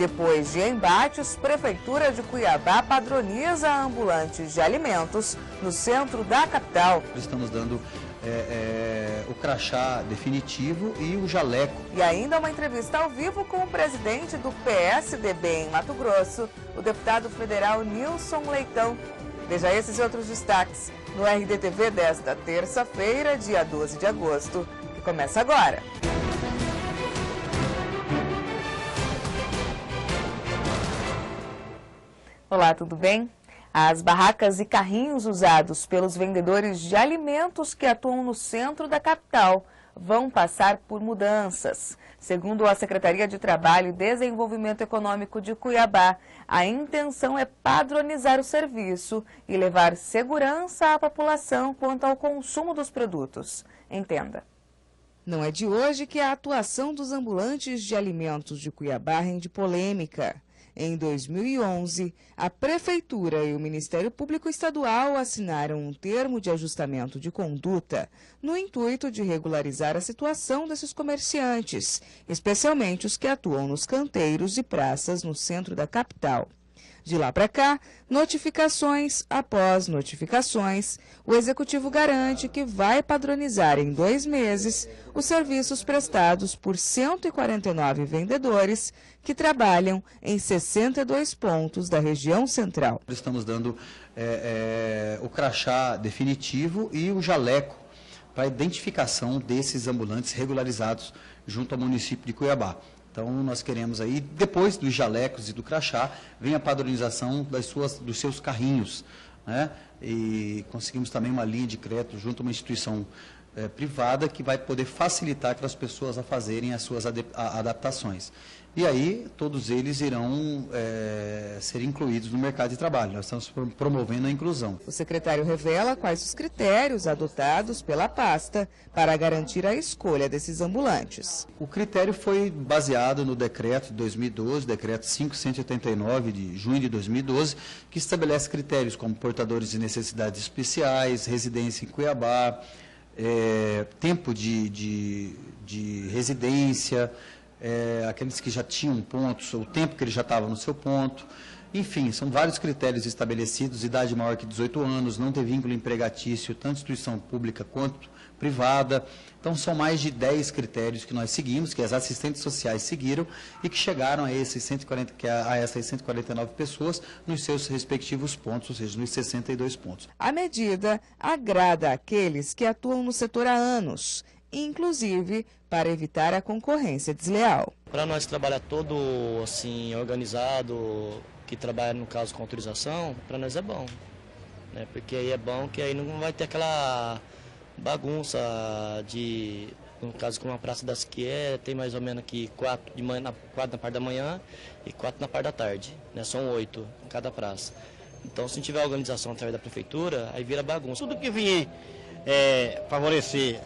Depois de embates, Prefeitura de Cuiabá padroniza ambulantes de alimentos no centro da capital. Estamos dando o crachá definitivo e o jaleco. E ainda uma entrevista ao vivo com o presidente do PSDB em Mato Grosso, o deputado federal Nilson Leitão. Veja esses e outros destaques no RDTV desta terça-feira, dia 12 de agosto, que começa agora. Olá, tudo bem? As barracas e carrinhos usados pelos vendedores de alimentos que atuam no centro da capital vão passar por mudanças. Segundo a Secretaria de Trabalho e Desenvolvimento Econômico de Cuiabá, a intenção é padronizar o serviço e levar segurança à população quanto ao consumo dos produtos. Entenda. Não é de hoje que a atuação dos ambulantes de alimentos de Cuiabá rende polêmica. Em 2011, a Prefeitura e o Ministério Público Estadual assinaram um termo de ajustamento de conduta no intuito de regularizar a situação desses comerciantes, especialmente os que atuam nos canteiros e praças no centro da capital. De lá para cá, notificações após notificações, o Executivo garante que vai padronizar em 2 meses os serviços prestados por 149 vendedores que trabalham em 62 pontos da região central. Estamos dando o crachá definitivo e o jaleco para a identificação desses ambulantes regularizados junto ao município de Cuiabá. Então, nós queremos aí, depois dos jalecos e do crachá, vem a padronização dos seus carrinhos, né? E conseguimos também uma linha de crédito junto a uma instituição privada que vai poder facilitar aquelas pessoas a fazerem as suas adaptações. E aí, todos eles irão ser incluídos no mercado de trabalho. Nós estamos promovendo a inclusão. O secretário revela quais os critérios adotados pela pasta para garantir a escolha desses ambulantes. O critério foi baseado no decreto de 2012, decreto 589 de junho de 2012, que estabelece critérios como portadores de necessidades especiais, residência em Cuiabá, tempo de residência, aqueles que já tinham pontos, o tempo que ele já estava no seu ponto. Enfim, são vários critérios estabelecidos: idade maior que 18 anos, não ter vínculo empregatício, tanto instituição pública quanto privada. Então, são mais de 10 critérios que nós seguimos, que as assistentes sociais seguiram e que chegaram a essas 149 pessoas nos seus respectivos pontos, ou seja, nos 62 pontos. A medida agrada àqueles que atuam no setor há anos, inclusive para evitar a concorrência desleal. Para nós trabalhar todo assim organizado, que trabalha no caso com autorização, para nós é bom, né? Porque aí é bom que aí não vai ter aquela bagunça de, no caso como a Praça das que tem mais ou menos aqui 4 na parte da manhã e 4 na parte da tarde, né? São 8 em cada praça. Então, se não tiver organização através da prefeitura, aí vira bagunça. Tudo que vier favorecer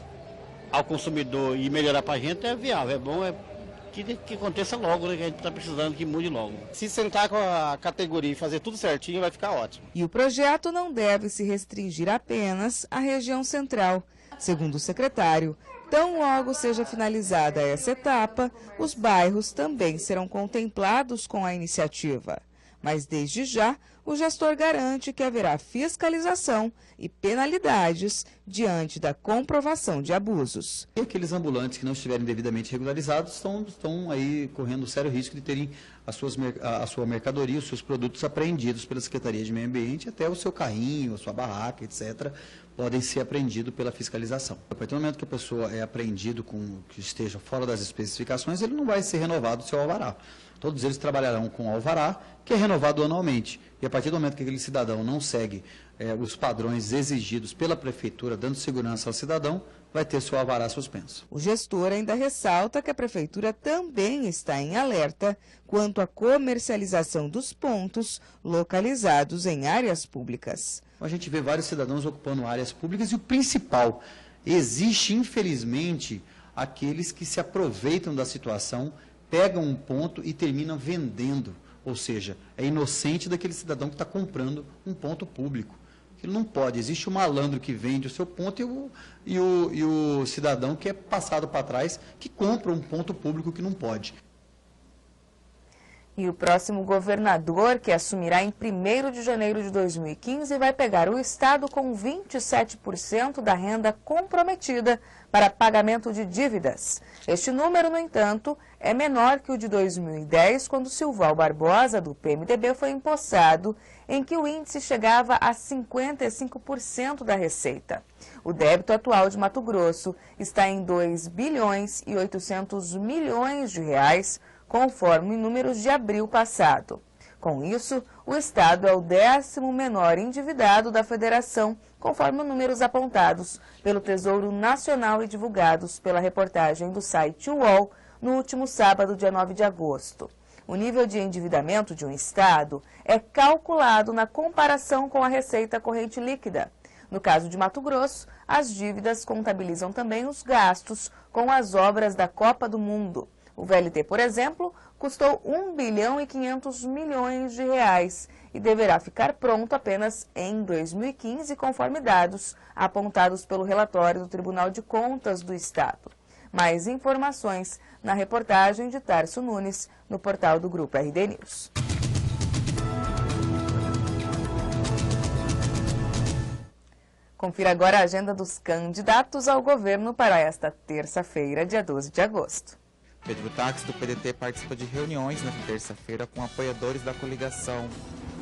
ao consumidor e melhorar para a gente é viável, é bom, que aconteça logo, né, que a gente está precisando que mude logo. Se sentar com a categoria e fazer tudo certinho, vai ficar ótimo. E o projeto não deve se restringir apenas à região central. Segundo o secretário, tão logo seja finalizada essa etapa, os bairros também serão contemplados com a iniciativa. Mas, desde já, o gestor garante que haverá fiscalização e penalidades diante da comprovação de abusos. E aqueles ambulantes que não estiverem devidamente regularizados estão aí correndo sério risco de terem a sua mercadoria, os seus produtos apreendidos pela Secretaria de Meio Ambiente, até o seu carrinho, a sua barraca, etc., podem ser apreendidos pela fiscalização. A partir do momento que a pessoa é apreendido com que esteja fora das especificações, ele não vai ser renovado o seu alvará. Todos eles trabalharão com alvará, que é renovado anualmente. E a partir do momento que aquele cidadão não segue os padrões exigidos pela prefeitura, dando segurança ao cidadão, vai ter seu alvará suspenso. O gestor ainda ressalta que a prefeitura também está em alerta quanto à comercialização dos pontos localizados em áreas públicas. A gente vê vários cidadãos ocupando áreas públicas e o principal, existe infelizmente aqueles que se aproveitam da situação, pegam um ponto e terminam vendendo, ou seja, é inocente daquele cidadão que está comprando um ponto público. Ele não pode, existe um malandro que vende o seu ponto e o cidadão que é passado para trás, que compra um ponto público que não pode. E o próximo governador, que assumirá em 1º de janeiro de 2015, vai pegar o estado com 27% da renda comprometida para pagamento de dívidas. Este número, no entanto, é menor que o de 2010, quando Silval Barbosa, do PMDB, foi empossado, em que o índice chegava a 55% da receita. O débito atual de Mato Grosso está em 2 bilhões e 800 milhões de reais, conforme números de abril passado. Com isso, o estado é o 10º menor endividado da federação, conforme números apontados pelo Tesouro Nacional e divulgados pela reportagem do site UOL no último sábado, dia 9 de agosto. O nível de endividamento de um estado é calculado na comparação com a receita corrente líquida. No caso de Mato Grosso, as dívidas contabilizam também os gastos com as obras da Copa do Mundo. O VLT, por exemplo, custou 1 bilhão e 500 milhões de reais e deverá ficar pronto apenas em 2015, conforme dados apontados pelo relatório do Tribunal de Contas do Estado. Mais informações na reportagem de Tarso Nunes, no portal do Grupo RD News. Confira agora a agenda dos candidatos ao governo para esta terça-feira, dia 12 de agosto. Pedro Táxi, do PDT, participa de reuniões nesta terça-feira com apoiadores da coligação.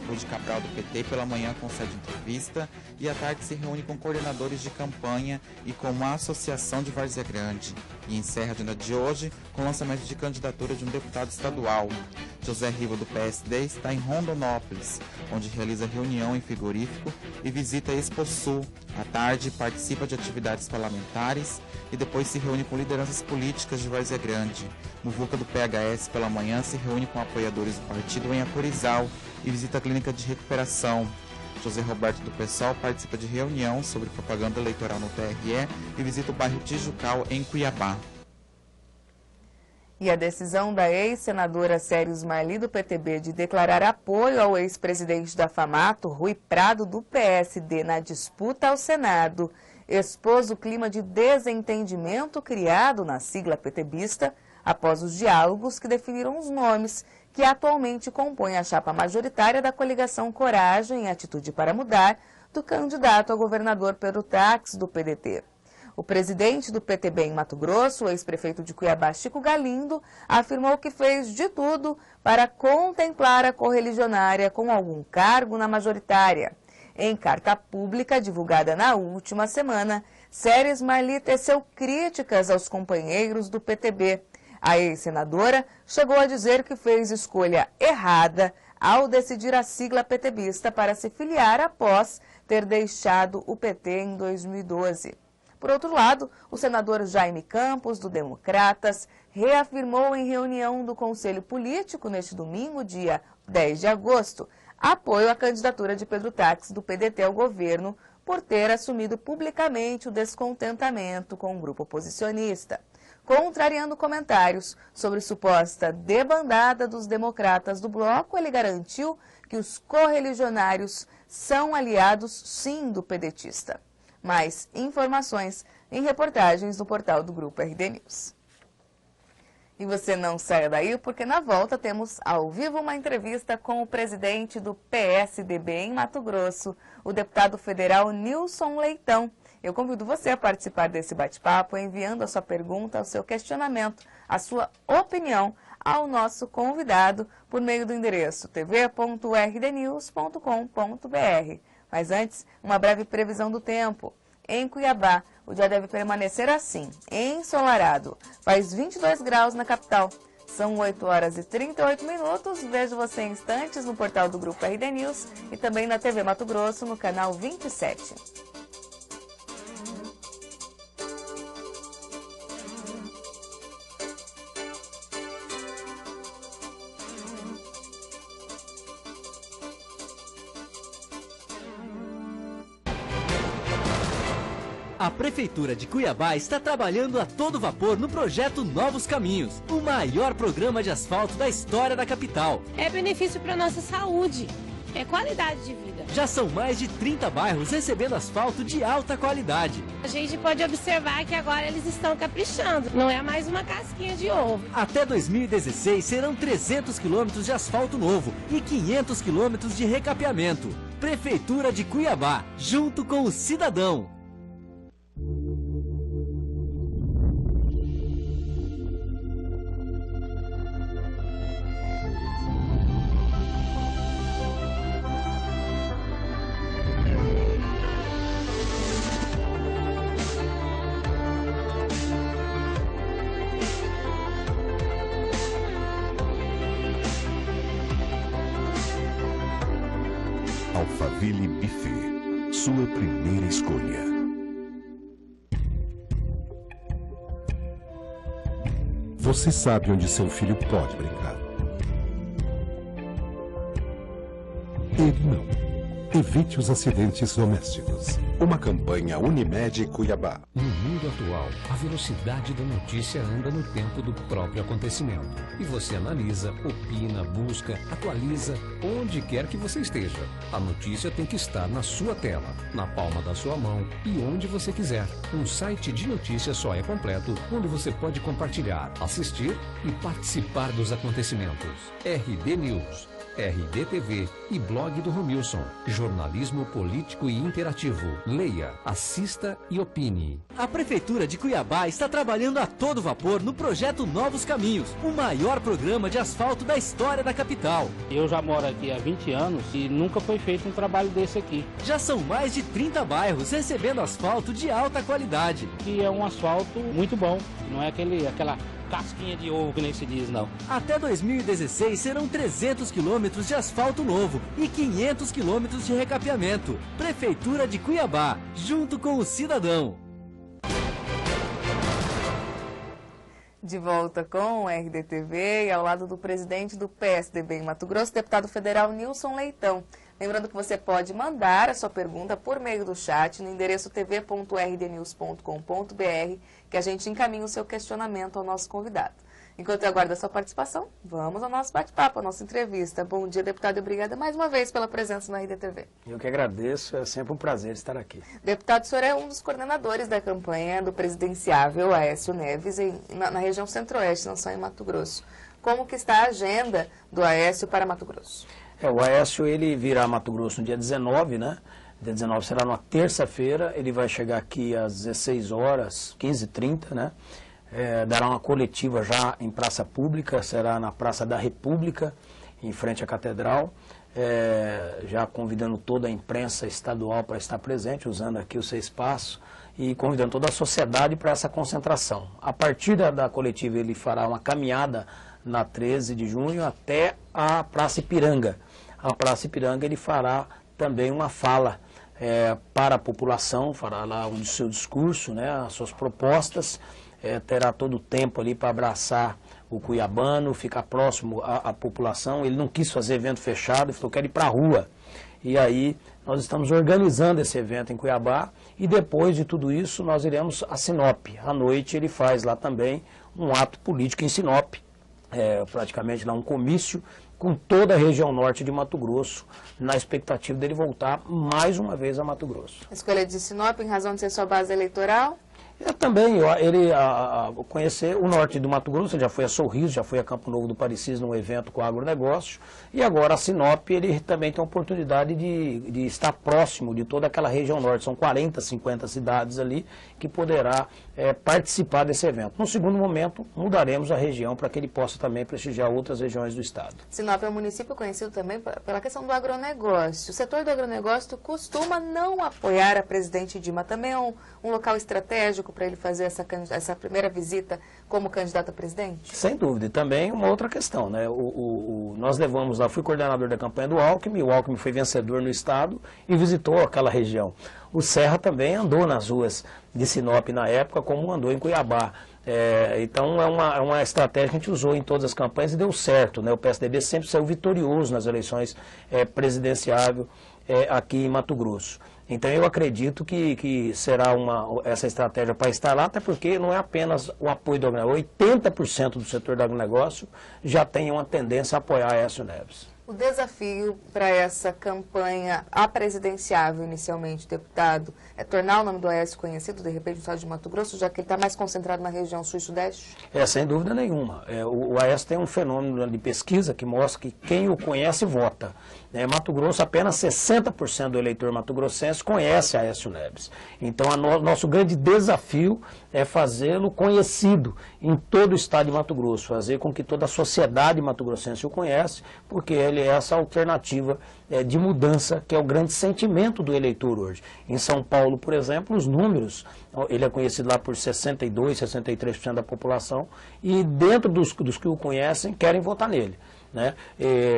Rude Cabral, do PT, pela manhã concede entrevista e à tarde se reúne com coordenadores de campanha e com uma associação de Várzea Grande. E encerra a agenda de hoje com o lançamento de candidatura de um deputado estadual. José Riva, do PSD, está em Rondonópolis, onde realiza reunião em frigorífico e visita a Exposul. À tarde, participa de atividades parlamentares e depois se reúne com lideranças políticas de Várzea Grande. Muvuca, do PHS, pela manhã se reúne com apoiadores do partido em Acorizal e visita a clínica de recuperação. José Roberto, do PSOL, participa de reunião sobre propaganda eleitoral no TRE e visita o bairro Tijucal, em Cuiabá. E a decisão da ex-senadora Séries Marli, do PTB, de declarar apoio ao ex-presidente da FAMATO, Rui Prado, do PSD, na disputa ao Senado, expôs o clima de desentendimento criado na sigla PTBista após os diálogos que definiram os nomes que atualmente compõem a chapa majoritária da coligação Coragem e Atitude para Mudar, do candidato a governador Pedro Táxi, do PDT. O presidente do PTB em Mato Grosso, o ex-prefeito de Cuiabá, Chico Galindo, afirmou que fez de tudo para contemplar a correligionária com algum cargo na majoritária. Em carta pública divulgada na última semana, Séries Marli teceu críticas aos companheiros do PTB. A ex-senadora chegou a dizer que fez escolha errada ao decidir a sigla PTBista para se filiar após ter deixado o PT em 2012. Por outro lado, o senador Jaime Campos, do Democratas, reafirmou em reunião do Conselho Político neste domingo, dia 10 de agosto, apoio à candidatura de Pedro Táxi, do PDT, ao governo, por ter assumido publicamente o descontentamento com o grupo oposicionista. Contrariando comentários sobre suposta debandada dos democratas do bloco, ele garantiu que os correligionários são aliados, sim, do pedetista. Mais informações em reportagens no portal do Grupo RD News. E você não saia daí, porque na volta temos ao vivo uma entrevista com o presidente do PSDB em Mato Grosso, o deputado federal Nilson Leitão. Eu convido você a participar desse bate-papo enviando a sua pergunta, o seu questionamento, a sua opinião ao nosso convidado por meio do endereço tv.rdnews.com.br. Mas antes, uma breve previsão do tempo. Em Cuiabá, o dia deve permanecer assim, ensolarado. Faz 22 graus na capital. São 8 horas e 38 minutos. Vejo você em instantes no portal do Grupo RD News e também na TV Mato Grosso, no canal 27. A Prefeitura de Cuiabá está trabalhando a todo vapor no projeto Novos Caminhos, o maior programa de asfalto da história da capital. É benefício para a nossa saúde, é qualidade de vida. Já são mais de 30 bairros recebendo asfalto de alta qualidade. A gente pode observar que agora eles estão caprichando, não é mais uma casquinha de ovo. Até 2016 serão 300 quilômetros de asfalto novo e 500 quilômetros de recapeamento. Prefeitura de Cuiabá, junto com o cidadão. Alphaville Buffet, sua primeira escolha. Você sabe onde seu filho pode brincar. Ele não. Evite os acidentes domésticos. Uma campanha Unimed Cuiabá. No mundo atual, a velocidade da notícia anda no tempo do próprio acontecimento. E você analisa, opina, busca, atualiza, onde quer que você esteja. A notícia tem que estar na sua tela, na palma da sua mão e onde você quiser. Um site de notícias só é completo onde você pode compartilhar, assistir e participar dos acontecimentos. RD News, RD TV e blog do Romilson. Jornalismo político e interativo. Leia, assista e opine. A Prefeitura de Cuiabá está trabalhando a todo vapor no projeto Novos Caminhos, o maior programa de asfalto da história da capital. Eu já moro aqui há 20 anos e nunca foi feito um trabalho desse aqui. Já são mais de 30 bairros recebendo asfalto de alta qualidade. E é um asfalto muito bom, não é aquela casquinha de ovo que nem se diz, não. Até 2016 serão 300 quilômetros de asfalto novo e 500 quilômetros de recapeamento. Prefeitura de Cuiabá, junto com o cidadão. De volta com o RDTV e ao lado do presidente do PSDB em Mato Grosso, deputado federal Nilson Leitão. Lembrando que você pode mandar a sua pergunta por meio do chat no endereço tv.rdnews.com.br, que a gente encaminha o seu questionamento ao nosso convidado. Enquanto eu aguardo a sua participação, vamos ao nosso bate-papo, à nossa entrevista. Bom dia, deputado, e obrigada mais uma vez pela presença na RDTV. Eu que agradeço, é sempre um prazer estar aqui. Deputado, o senhor é um dos coordenadores da campanha do presidenciável Aécio Neves na região centro-oeste, não só em Mato Grosso. Como que está a agenda do Aécio para Mato Grosso? O Aécio, ele virá a Mato Grosso no dia 19, né? Dia 19 será numa terça-feira, ele vai chegar aqui às 16 horas, 15h30, né? Dará uma coletiva já em praça pública, será na Praça da República, em frente à Catedral, já convidando toda a imprensa estadual para estar presente, usando aqui o seu espaço, e convidando toda a sociedade para essa concentração. A partir da coletiva, ele fará uma caminhada na 13 de junho até a Praça Ipiranga. A Praça Ipiranga ele fará também uma fala para a população, fará lá o seu discurso, né, as suas propostas, terá todo o tempo ali para abraçar o cuiabano, ficar próximo à população. Ele não quis fazer evento fechado, ele falou que quer ir para a rua. E aí nós estamos organizando esse evento em Cuiabá e depois de tudo isso nós iremos a Sinop. À noite ele faz lá também um ato político em Sinop, praticamente lá um comício com toda a região norte de Mato Grosso, na expectativa dele voltar mais uma vez a Mato Grosso. A escolha de Sinop em razão de ser sua base eleitoral? Também, ele conhecer o norte do Mato Grosso, ele já foi a Sorriso, já foi a Campo Novo do Parecis num evento com agronegócio, e agora a Sinop, ele também tem a oportunidade de estar próximo de toda aquela região norte, são 40, 50 cidades ali, que poderá participar desse evento. No segundo momento, mudaremos a região para que ele possa também prestigiar outras regiões do estado. Sinop é um município conhecido também pela questão do agronegócio. O setor do agronegócio costuma não apoiar a presidente Dilma, também é um local estratégico para ele fazer essa primeira visita como candidato a presidente? Sem dúvida. E também uma outra questão, né? Nós levamos lá, fui coordenador da campanha do Alckmin, o Alckmin foi vencedor no estado e visitou aquela região. O Serra também andou nas ruas de Sinop na época, como andou em Cuiabá. Então é uma estratégia que a gente usou em todas as campanhas e deu certo, né? O PSDB sempre saiu vitorioso nas eleições presidenciável aqui em Mato Grosso. Então eu acredito que será essa estratégia para estar lá, até porque não é apenas o apoio do agronegócio, 80% do setor do agronegócio já tem uma tendência a apoiar Aécio Neves. O O desafio para essa campanha a presidenciável, inicialmente, deputado, é tornar o nome do Aécio conhecido, de repente, no estado de Mato Grosso, já que ele está mais concentrado na região sul e sudeste? Sem dúvida nenhuma. O Aécio tem um fenômeno de pesquisa que mostra que quem o conhece vota. Mato Grosso, apenas 60% do eleitor mato-grossense conhece Aécio Neves. Então, nosso grande desafio é fazê-lo conhecido em todo o estado de Mato Grosso, fazer com que toda a sociedade mato-grossense o conhece, porque ele é essa alternativa de mudança, que é o grande sentimento do eleitor hoje. Em São Paulo, por exemplo, os números, ele é conhecido lá por 62%, 63% da população, e dentro dos que o conhecem, querem votar nele.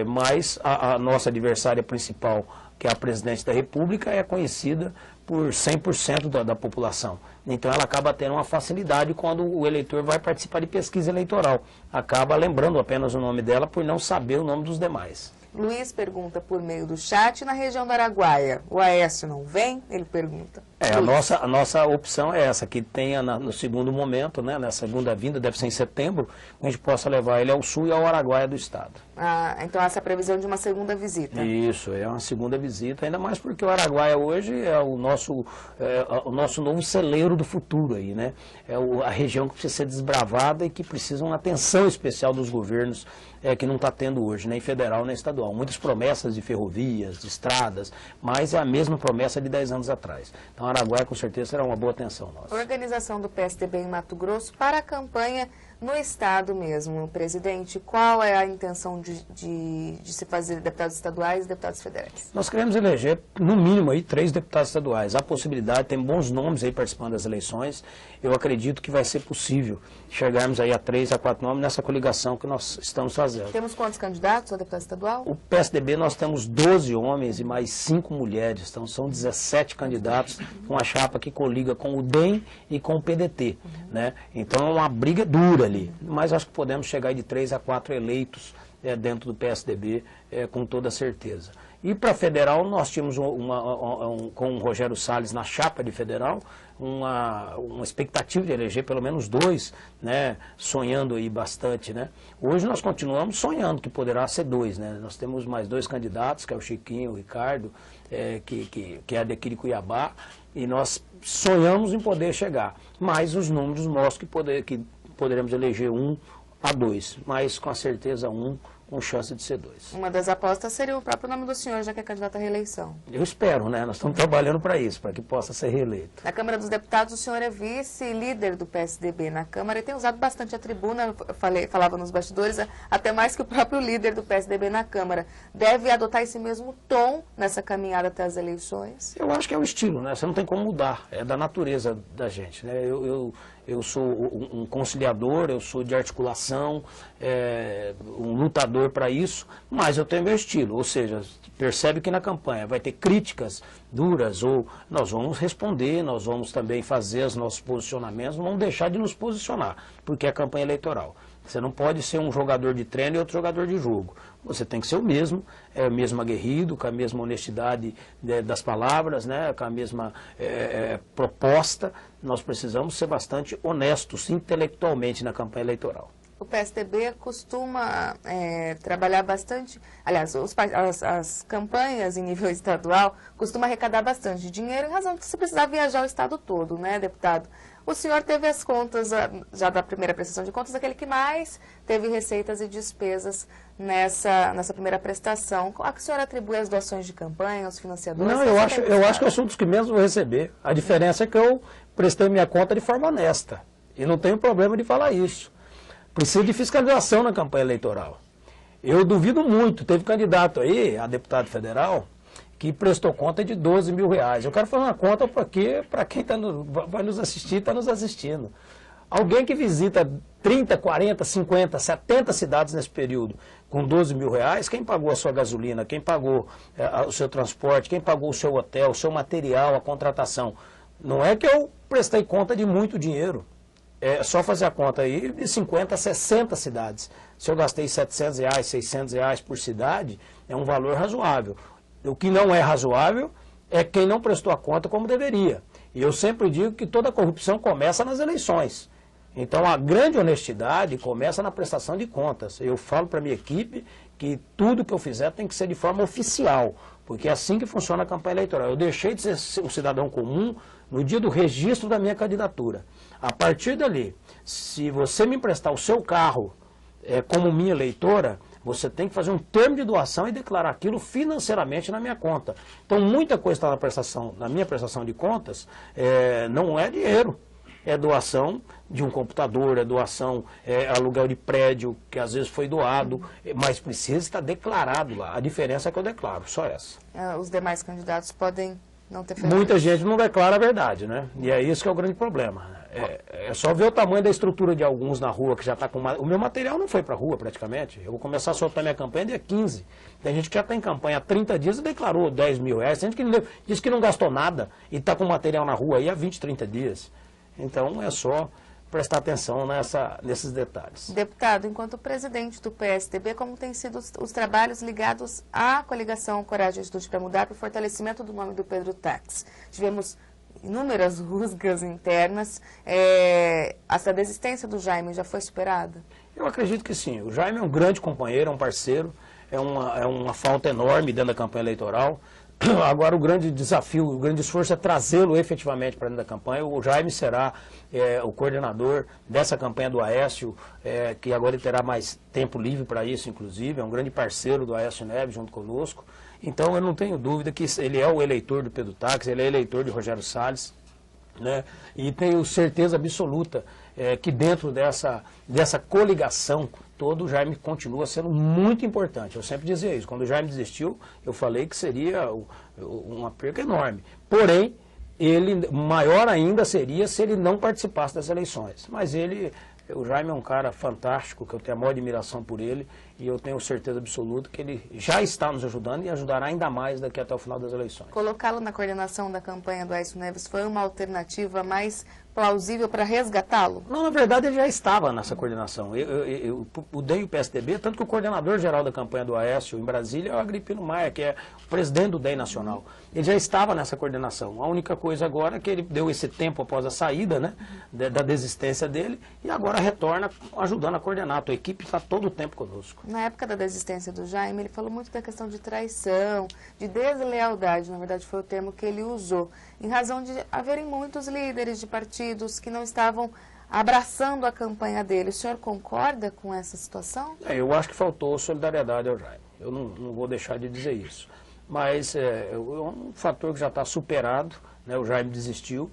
Mas a nossa adversária principal, que é a presidente da República, é conhecida por 100% da população. Então ela acaba tendo uma facilidade quando o eleitor vai participar de pesquisa eleitoral. Acaba lembrando apenas o nome dela por não saber o nome dos demais. Luiz pergunta por meio do chat, na região do Araguaia, o Aécio não vem? Ele pergunta. A nossa opção é essa, que tenha no segundo momento, na segunda vinda, deve ser em setembro, a gente possa levar ele ao sul e ao Araguaia do estado. Então essa é a previsão de uma segunda visita. Isso, é uma segunda visita, ainda mais porque o Araguaia hoje é o nosso novo celeiro do futuro aí, É a região que precisa ser desbravada e que precisa uma atenção especial dos governos, que não está tendo hoje, nem federal nem estadual. Muitas promessas de ferrovias, de estradas, mas é a mesma promessa de 10 anos atrás. Então, Araguaia, com certeza, será uma boa atenção nossa. Organização do PSDB em Mato Grosso para a campanha no estado mesmo. Presidente, qual é a intenção de se fazer deputados estaduais e deputados federais? Nós queremos eleger, no mínimo, 3 deputados estaduais. Há possibilidade, tem bons nomes aí participando das eleições. Eu acredito que vai ser possível chegarmos aí a 3 a 4 nomes nessa coligação que nós estamos fazendo. Temos quantos candidatos a deputado estadual? O PSDB nós temos 12 homens e mais 5 mulheres. Então são 17 candidatos, uma chapa que coliga com o DEM e com o PDT. Então é uma briga dura ali, mas acho que podemos chegar de 3 a 4 eleitos dentro do PSDB, com toda certeza. E para federal, nós tínhamos com o Rogério Salles na chapa de federal, uma expectativa de eleger pelo menos 2, sonhando aí bastante. Hoje nós continuamos sonhando que poderá ser 2. Nós temos mais 2 candidatos, que é o Chiquinho, o Ricardo, que é daqui de Cuiabá, e nós sonhamos em poder chegar. Mas os números mostram que poderemos eleger 1 a 2, mas com certeza 1 com chance de ser 2. Uma das apostas seria o próprio nome do senhor, já que é candidato à reeleição. Eu espero, nós estamos trabalhando para isso, para que possa ser reeleito. Na Câmara dos Deputados, o senhor é vice-líder do PSDB na Câmara e tem usado bastante a tribuna, falava nos bastidores, até mais que o próprio líder do PSDB na Câmara. Deve adotar esse mesmo tom nessa caminhada até as eleições? Eu acho que é o estilo, você não tem como mudar, é da natureza da gente. Eu sou um conciliador, eu sou de articulação, um lutador para isso, mas eu tenho meu estilo, ou seja, percebe que na campanha vai ter críticas duras, ou nós vamos responder, nós vamos também fazer os nossos posicionamentos, não vamos deixar de nos posicionar, porque é campanha eleitoral. Você não pode ser um jogador de treino e outro jogador de jogo. Você tem que ser o mesmo aguerrido, com a mesma honestidade das palavras, com a mesma proposta. Nós precisamos ser bastante honestos intelectualmente na campanha eleitoral. O PSDB costuma trabalhar bastante, aliás, as campanhas em nível estadual costumam arrecadar bastante dinheiro, em razão de você precisar viajar o estado todo, deputado? O senhor teve as contas, já da primeira prestação de contas, aquele que mais teve receitas e despesas nessa primeira prestação. A que o senhor atribui as doações de campanha, os financiadores? Não, eu acho que eu sou dos que menos vou receber. A diferença é que eu prestei minha conta de forma honesta. E não tenho problema de falar isso. Precisa de fiscalização na campanha eleitoral. Eu duvido muito, teve candidato aí, a deputado federal, que prestou conta de 12 mil reais. Eu quero fazer uma conta porque, para quem vai nos assistir, está nos assistindo. Alguém que visita 30, 40, 50, 70 cidades nesse período, com 12 mil reais, quem pagou a sua gasolina, quem pagou o seu transporte, quem pagou o seu hotel, o seu material, a contratação. Não é que eu prestei conta de muito dinheiro. É só fazer a conta aí de 50 a 60 cidades. Se eu gastei 700 reais, 600 reais por cidade, é um valor razoável. O que não é razoável é quem não prestou a conta como deveria. E eu sempre digo que toda corrupção começa nas eleições. Então, a grande honestidade começa na prestação de contas. Eu falo para a minha equipe que tudo que eu fizer tem que ser de forma oficial, porque é assim que funciona a campanha eleitoral. Eu deixei de ser um cidadão comum no dia do registro da minha candidatura. A partir dali, se você me emprestar o seu carro como minha eleitora, você tem que fazer um termo de doação e declarar aquilo financeiramente na minha conta. Então, muita coisa está na minha prestação de contas, não é dinheiro. É doação de um computador, é doação, aluguel de prédio, que às vezes foi doado, mas precisa estar declarado lá. A diferença é que eu declaro, só essa. Os demais candidatos podem não ter feito Muita isso. gente não declara a verdade, né? E é isso que é o grande problema. É só ver o tamanho da estrutura de alguns na rua, que já está com... O meu material não foi para a rua, praticamente. Eu vou começar a soltar minha campanha dia 15. Tem gente que já está em campanha há 30 dias e declarou 10 mil reais. Tem gente que diz que não gastou nada e está com material na rua aí há 20, 30 dias. Então, é só prestar atenção nesses detalhes. Deputado, enquanto presidente do PSDB, como têm sido os trabalhos ligados à coligação Coragem e Atitude para Mudar para o fortalecimento do nome do Pedro Táxi? Tivemos inúmeras rusgas internas. Essa desistência do Jaime já foi superada? Eu acredito que sim. O Jaime é um grande companheiro, é um parceiro, é uma falta enorme dentro da campanha eleitoral. Agora o grande desafio, o grande esforço é trazê-lo efetivamente para dentro da campanha. O Jaime será o coordenador dessa campanha do Aécio, que agora ele terá mais tempo livre para isso, inclusive. É um grande parceiro do Aécio Neves junto conosco. Então eu não tenho dúvida que ele é o eleitor do Pedro Táxi, ele é eleitor de Rogério Salles, né? E tenho certeza absoluta que dentro dessa coligação todo, o Jaime continua sendo muito importante. Eu sempre dizia isso. Quando o Jaime desistiu, eu falei que seria uma perca enorme. Porém, ele maior ainda seria se ele não participasse das eleições. Mas o Jaime é um cara fantástico, que eu tenho a maior admiração por ele, e eu tenho certeza absoluta que ele já está nos ajudando e ajudará ainda mais daqui até o final das eleições. Colocá-lo na coordenação da campanha do Aécio Neves foi uma alternativa mais plausível para resgatá-lo? Não, na verdade ele já estava nessa coordenação. Eu mudei o PSDB, tanto que o coordenador geral da campanha do Aécio em Brasília é o Agripino Maia, que é o presidente do DEM Nacional. Ele já estava nessa coordenação. A única coisa agora é que ele deu esse tempo após a saída, né, da desistência dele, e agora retorna ajudando a coordenar. A equipe está todo o tempo conosco. Na época da desistência do Jaime, ele falou muito da questão de traição, de deslealdade, na verdade foi o termo que ele usou, em razão de haverem muitos líderes de partidos que não estavam abraçando a campanha dele. O senhor concorda com essa situação? Eu acho que faltou solidariedade ao Jaime. Eu não vou deixar de dizer isso. Mas é um fator que já está superado, né? O Jaime desistiu.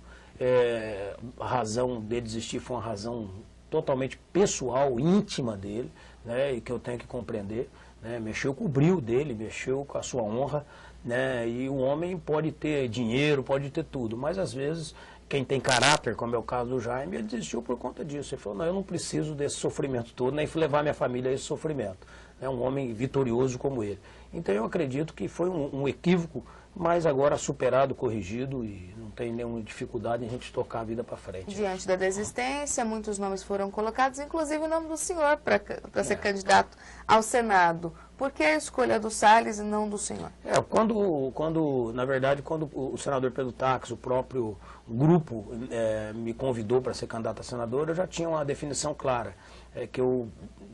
A razão dele desistir foi uma razão totalmente pessoal, íntima dele, né? E que eu tenho que compreender. Né? Mexeu com o brio dele, mexeu com a sua honra. Né? E o homem pode ter dinheiro, pode ter tudo, mas às vezes quem tem caráter, como é o caso do Jaime, ele desistiu por conta disso. Ele falou, não, eu não preciso desse sofrimento todo, nem levar minha família a esse sofrimento. É um homem vitorioso como ele. Então eu acredito que foi um equívoco, mas agora superado, corrigido, e não tem nenhuma dificuldade em a gente tocar a vida para frente. Diante da desistência, muitos nomes foram colocados, inclusive o nome do senhor para ser candidato ao Senado. Por que a escolha do Salles e não do senhor? Na verdade, quando o senador Pedro Táxi, o próprio grupo, me convidou para ser candidato a senador, eu já tinha uma definição clara, que eu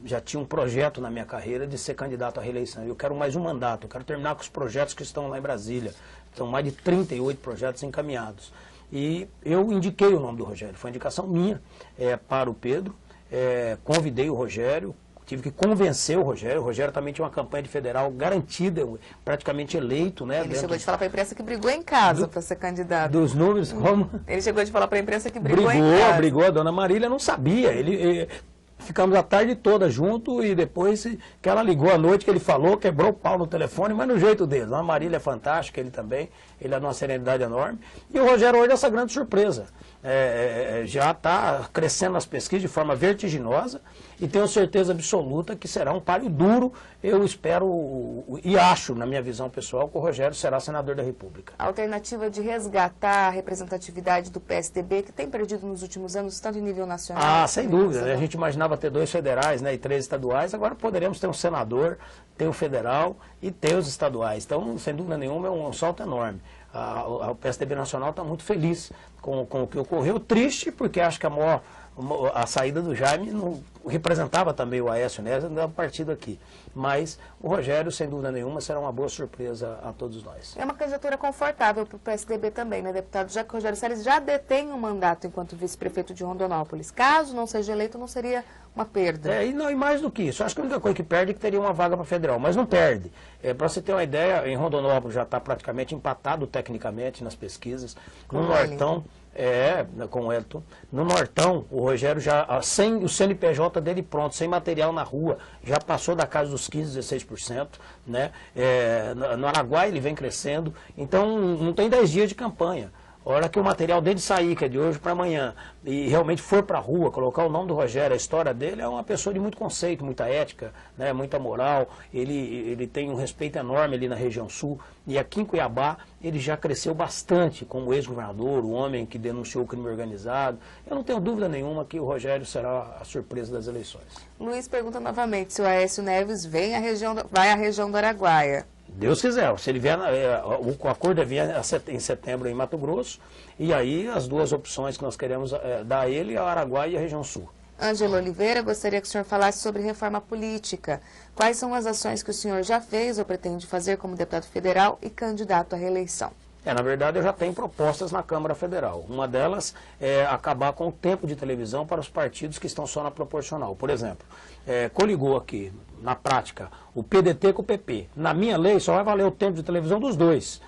já tinha um projeto na minha carreira de ser candidato à reeleição. Eu quero mais um mandato, eu quero terminar com os projetos que estão lá em Brasília. São mais de 38 projetos encaminhados. E eu indiquei o nome do Rogério, foi uma indicação minha para o Pedro, convidei o Rogério, tive que convencer o Rogério também tinha uma campanha de federal garantida, praticamente eleito. Né, ele chegou de falar para a imprensa que brigou em casa para ser candidato. Dos números, como? Ele chegou de falar para a imprensa que brigou em casa. Brigou, a dona Marília não sabia, ficamos a tarde toda junto e depois que ela ligou à noite, que ele falou, quebrou o pau no telefone, mas no jeito dele. A Marília é fantástica, ele também, ele é de uma serenidade enorme. E o Rogério hoje é essa grande surpresa. Já está crescendo nas pesquisas de forma vertiginosa e tenho certeza absoluta que será um páreo duro. Eu espero e acho, na minha visão pessoal, que o Rogério será senador da República. A alternativa de resgatar a representatividade do PSDB, que tem perdido nos últimos anos, tanto em nível nacional... sem dúvida. A gente imaginava ter 2 federais, né, e 3 estaduais, agora poderemos ter um senador, ter o federal e ter os estaduais. Então, sem dúvida nenhuma, é um salto enorme. O PSDB Nacional está muito feliz com o que ocorreu. Triste, porque acho que a a saída do Jaime não representava também o Aécio Neves no partido aqui. Mas o Rogério, sem dúvida nenhuma, será uma boa surpresa a todos nós. É uma candidatura confortável para o PSDB também, né, deputado? Já que o Rogério Salles já detém um mandato enquanto vice-prefeito de Rondonópolis. Caso não seja eleito, não seria uma perda. E mais do que isso. Acho que a única coisa que perde é que teria uma vaga para federal, mas não perde. Para você ter uma ideia, em Rondonópolis já está praticamente empatado tecnicamente nas pesquisas. No Nortão, com o Elton. No Nortão, o Rogério já, sem o CNPJ dele pronto, sem material na rua, já passou da casa dos 15%, 16%. Né? No Araguaia ele vem crescendo. Então, não tem 10 dias de campanha. A hora que o material dele sair, que é de hoje para amanhã, e realmente for para a rua, colocar o nome do Rogério, a história dele, é uma pessoa de muito conceito, muita ética, né, muita moral, ele tem um respeito enorme ali na região sul, e aqui em Cuiabá ele já cresceu bastante como ex-governador, o homem que denunciou o crime organizado. Eu não tenho dúvida nenhuma que o Rogério será a surpresa das eleições. Luiz pergunta novamente se o Aécio Neves vai à região do Araguaia. Deus quiser, se ele vier, o acordo é vir em setembro em Mato Grosso, e aí as duas opções que nós queremos dar a ele é o Araguaia e a região sul. Ângelo Oliveira, gostaria que o senhor falasse sobre reforma política. Quais são as ações que o senhor já fez ou pretende fazer como deputado federal e candidato à reeleição? Na verdade, eu já tenho propostas na Câmara Federal. Uma delas é acabar com o tempo de televisão para os partidos que estão só na proporcional. Por exemplo, coligou aqui, na prática, o PDT com o PP. Na minha lei, só vai valer o tempo de televisão dos dois.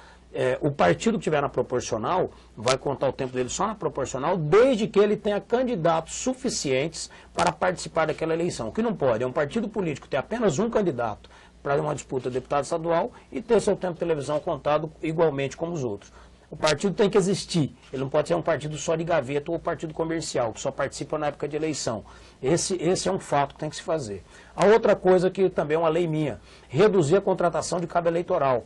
O partido que estiver na proporcional vai contar o tempo dele só na proporcional, desde que ele tenha candidatos suficientes para participar daquela eleição. O que não pode é um partido político ter apenas um candidato para uma disputa de deputado estadual e ter seu tempo de televisão contado igualmente como os outros. O partido tem que existir, ele não pode ser um partido só de gaveta ou partido comercial, que só participa na época de eleição. Esse é um fato que tem que se fazer. A outra coisa que também é uma lei minha, reduzir a contratação de cabo eleitoral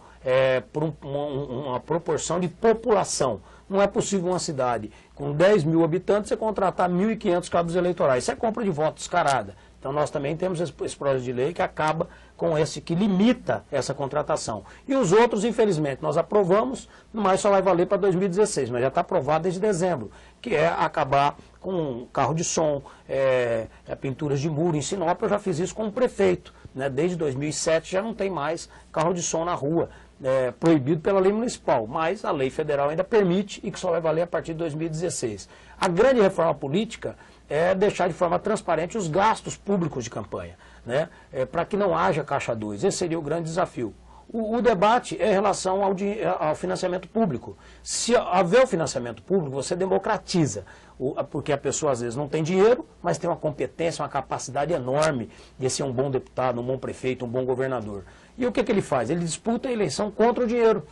por uma proporção de população. Não é possível uma cidade com 10 mil habitantes você contratar 1.500 cabos eleitorais. Isso é compra de voto descarada. Então nós também temos esse projeto de lei que acaba com que limita essa contratação. E os outros, infelizmente, nós aprovamos, mas só vai valer para 2016, mas já está aprovado desde dezembro, que é acabar com carro de som, pinturas de muro. Em Sinop eu já fiz isso com o prefeito, né? Desde 2007 já não tem mais carro de som na rua, proibido pela lei municipal, mas a lei federal ainda permite e que só vai valer a partir de 2016. A grande reforma política é deixar de forma transparente os gastos públicos de campanha, né? Para que não haja caixa 2. Esse seria o grande desafio. O debate é em relação ao financiamento público. Se haver o financiamento público, você democratiza, porque a pessoa às vezes não tem dinheiro, mas tem uma competência, uma capacidade enorme de ser um bom deputado, um bom prefeito, um bom governador. E o que ele faz? Ele disputa a eleição contra o dinheiro.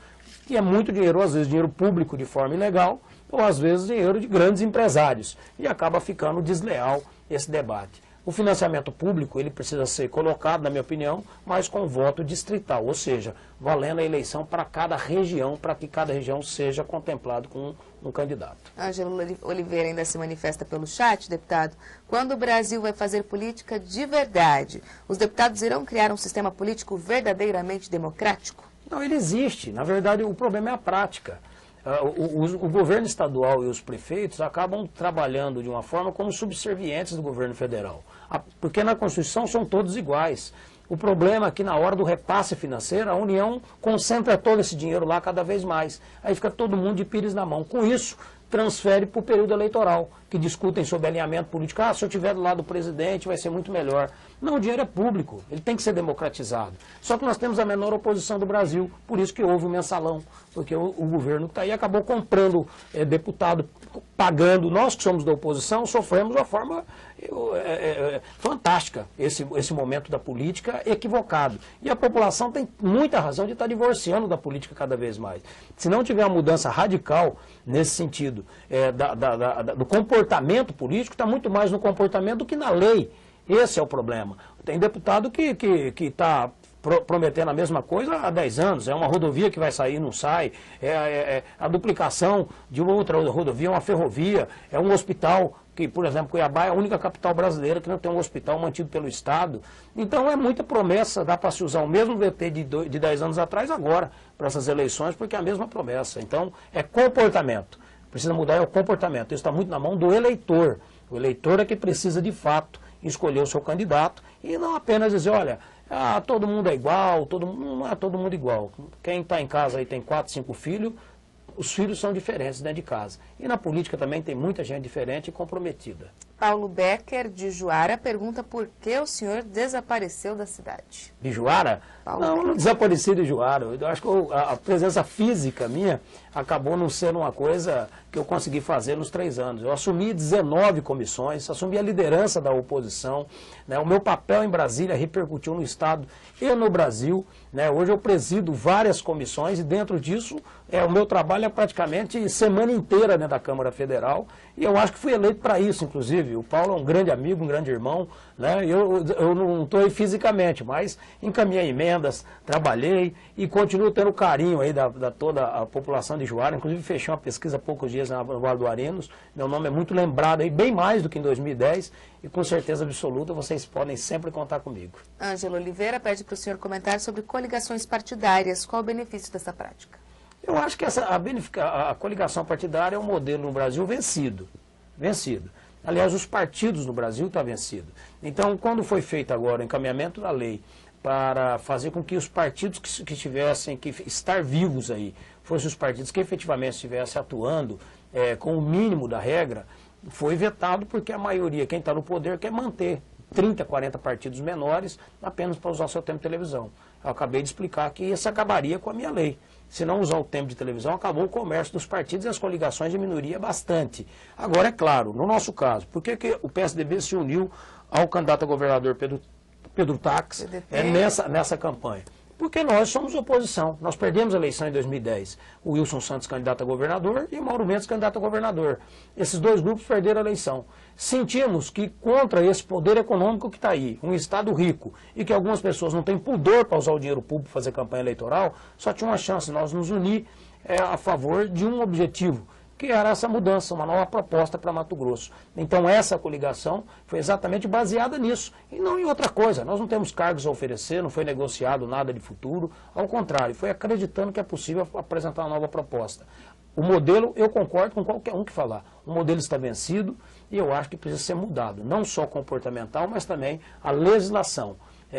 E é muito dinheiro, às vezes dinheiro público de forma ilegal, ou às vezes dinheiro de grandes empresários. E acaba ficando desleal esse debate. O financiamento público, ele precisa ser colocado, na minha opinião, mas com voto distrital, ou seja, valendo a eleição para cada região, para que cada região seja contemplado com um candidato. Ângelo Oliveira ainda se manifesta pelo chat, deputado. Quando o Brasil vai fazer política de verdade, os deputados irão criar um sistema político verdadeiramente democrático? Não, ele existe. Na verdade, o problema é a prática. O governo estadual e os prefeitos acabam trabalhando de uma forma como subservientes do governo federal. Porque na Constituição são todos iguais. O problema é que na hora do repasse financeiro, a União concentra todo esse dinheiro lá cada vez mais. Aí fica todo mundo de pires na mão. Com isso, transfere para o período eleitoral, que discutem sobre alinhamento político. Se eu estiver do lado do presidente vai ser muito melhor. Não, o dinheiro é público, ele tem que ser democratizado. Só que nós temos a menor oposição do Brasil, por isso que houve o mensalão, porque o governo que está aí acabou comprando deputado, pagando. Nós que somos da oposição sofremos de uma forma fantástica esse momento da política equivocado. E a população tem muita razão de estar divorciando da política cada vez mais. Se não tiver uma mudança radical nesse sentido do comportamento político, está muito mais no comportamento do que na lei. Esse é o problema. Tem deputado que está prometendo a mesma coisa há 10 anos. É uma rodovia que vai sair, não sai. A duplicação de uma outra rodovia, uma ferrovia. É um hospital que, por exemplo, Cuiabá é a única capital brasileira que não tem um hospital mantido pelo Estado. Então é muita promessa, dá para se usar o mesmo VT de 10 anos atrás agora, para essas eleições, porque é a mesma promessa. Então é comportamento. Precisa mudar o comportamento. Isso está muito na mão do eleitor. O eleitor é que precisa, de fato, escolher o seu candidato e não apenas dizer, olha, todo mundo é igual, não é todo mundo igual. Quem está em casa aí tem 4, 5 filhos, os filhos são diferentes dentro de casa. E na política também tem muita gente diferente e comprometida. Paulo Becker, de Juara, pergunta por que o senhor desapareceu da cidade. De Juara? Não desapareci de Juara. Eu acho que a presença física minha acabou não sendo uma coisa que eu consegui fazer nos 3 anos. Eu assumi 19 comissões, assumi a liderança da oposição, né? O meu papel em Brasília repercutiu no Estado e no Brasil, né? Hoje eu presido várias comissões e dentro disso o meu trabalho é praticamente semana inteira dentro da Câmara Federal e eu acho que fui eleito para isso, inclusive. O Paulo é um grande amigo, um grande irmão, né? Eu não estou aí fisicamente, mas encaminhei emendas, trabalhei e continuo tendo carinho aí da toda a população de Juara. Inclusive fechei uma pesquisa há poucos dias no Vale do Arinos. Meu nome é muito lembrado aí, bem mais do que em 2010 e com certeza absoluta vocês podem sempre contar comigo. Ângelo Oliveira pede para o senhor comentar sobre coligações partidárias. Qual o benefício dessa prática? Eu acho que a coligação partidária é um modelo no Brasil vencido. Aliás, os partidos no Brasil estão vencidos. Então, quando foi feito agora o encaminhamento da lei para fazer com que os partidos que tivessem que estar vivos aí, fossem os partidos que efetivamente estivessem atuando com o mínimo da regra, foi vetado porque a maioria, quem está no poder, quer manter 30, 40 partidos menores apenas para usar seu tempo de televisão. Eu acabei de explicar que isso acabaria com a minha lei. Se não usar o tempo de televisão, acabou o comércio dos partidos e as coligações diminuiria bastante. Agora, é claro, no nosso caso, por que o PSDB se uniu ao candidato a governador Pedro Tax nessa campanha? Porque nós somos oposição. Nós perdemos a eleição em 2010. O Wilson Santos, candidato a governador, e o Mauro Mendes, candidato a governador. Esses dois grupos perderam a eleição. Sentimos que contra esse poder econômico que está aí, um Estado rico, e que algumas pessoas não têm pudor para usar o dinheiro público para fazer campanha eleitoral, só tinha uma chance de nós nos unir a favor de um objetivo, que era essa mudança, uma nova proposta para Mato Grosso. Então essa coligação foi exatamente baseada nisso, e não em outra coisa. Nós não temos cargos a oferecer, não foi negociado nada de futuro, ao contrário, foi acreditando que é possível apresentar uma nova proposta. O modelo, eu concordo com qualquer um que falar, o modelo está vencido e eu acho que precisa ser mudado, não só comportamental, mas também a legislação.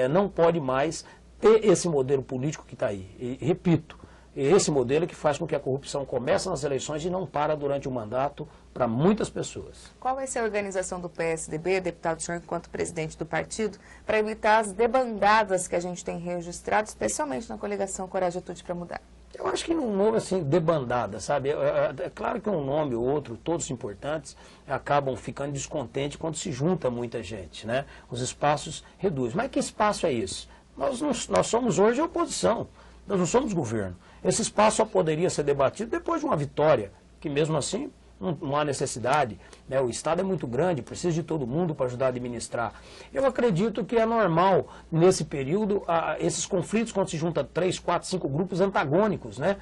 Não pode mais ter esse modelo político que está aí. E, repito, esse modelo que faz com que a corrupção comece nas eleições e não para durante o mandato para muitas pessoas. Qual vai ser a organização do PSDB, deputado senhor, enquanto presidente do partido, para evitar as debandadas que a gente tem registrado, especialmente na coligação Coragem e Atitude para Mudar? Eu acho que num nome assim, debandada, sabe? É claro que um nome ou outro, todos importantes, acabam ficando descontentes quando se junta muita gente, né? Os espaços reduzem. Mas que espaço é esse? Nós somos hoje a oposição, nós não somos governo. Esse espaço só poderia ser debatido depois de uma vitória, que mesmo assim não há necessidade, né? O Estado é muito grande, precisa de todo mundo para ajudar a administrar. Eu acredito que é normal, nesse período, esses conflitos, quando se junta 3, 4, 5 grupos antagônicos, né?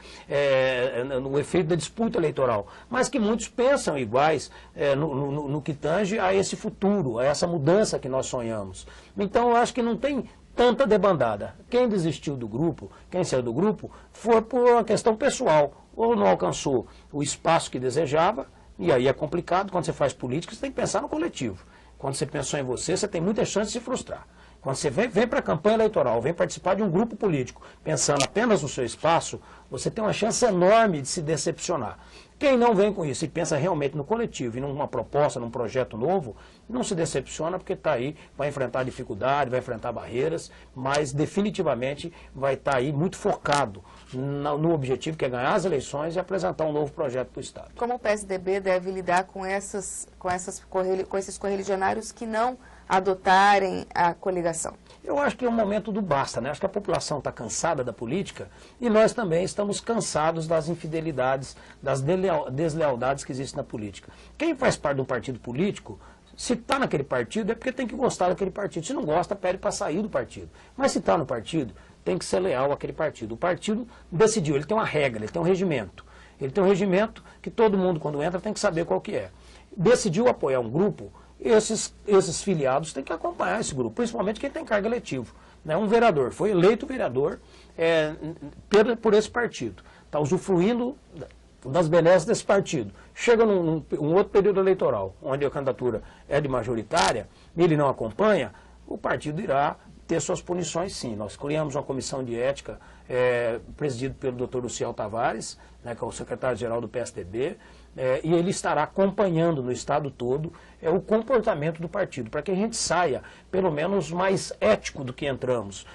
No efeito da disputa eleitoral, mas que muitos pensam iguais no que tange a esse futuro, a essa mudança que nós sonhamos. Então, eu acho que não tem tanta debandada. Quem desistiu do grupo, quem saiu do grupo, foi por uma questão pessoal, ou não alcançou o espaço que desejava, e aí é complicado. Quando você faz política, você tem que pensar no coletivo. Quando você pensou em você, você tem muita chance de se frustrar. Quando você vem para a campanha eleitoral, vem participar de um grupo político, pensando apenas no seu espaço, você tem uma chance enorme de se decepcionar. Quem não vem com isso e pensa realmente no coletivo e numa proposta, num projeto novo, não se decepciona porque está aí, vai enfrentar dificuldade, vai enfrentar barreiras, mas definitivamente vai estar aí muito focado no objetivo que é ganhar as eleições e apresentar um novo projeto para o Estado. Como o PSDB deve lidar com esses correligionários que não adotarem a coligação? Eu acho que é um momento do basta, né? Acho que a população está cansada da política e nós também estamos cansados das infidelidades, das deslealdades que existem na política. Quem faz parte de um partido político, se está naquele partido é porque tem que gostar daquele partido. Se não gosta, pede para sair do partido. Mas se está no partido, tem que ser leal àquele partido. O partido decidiu, ele tem uma regra, ele tem um regimento. Ele tem um regimento que todo mundo, quando entra, tem que saber qual que é. Decidiu apoiar um grupo, esses filiados têm que acompanhar esse grupo, principalmente quem tem cargo eletivo. Né? Um vereador, foi eleito vereador por esse partido, está usufruindo das benesses desse partido. Chega num outro período eleitoral, onde a candidatura é de majoritária, e ele não acompanha, o partido irá ter suas punições, sim. Nós criamos uma comissão de ética presidido pelo Dr. Luciel Tavares, né, que é o secretário-geral do PSDB, e ele estará acompanhando no estado todo o comportamento do partido, para que a gente saia, pelo menos, mais ético do que entramos.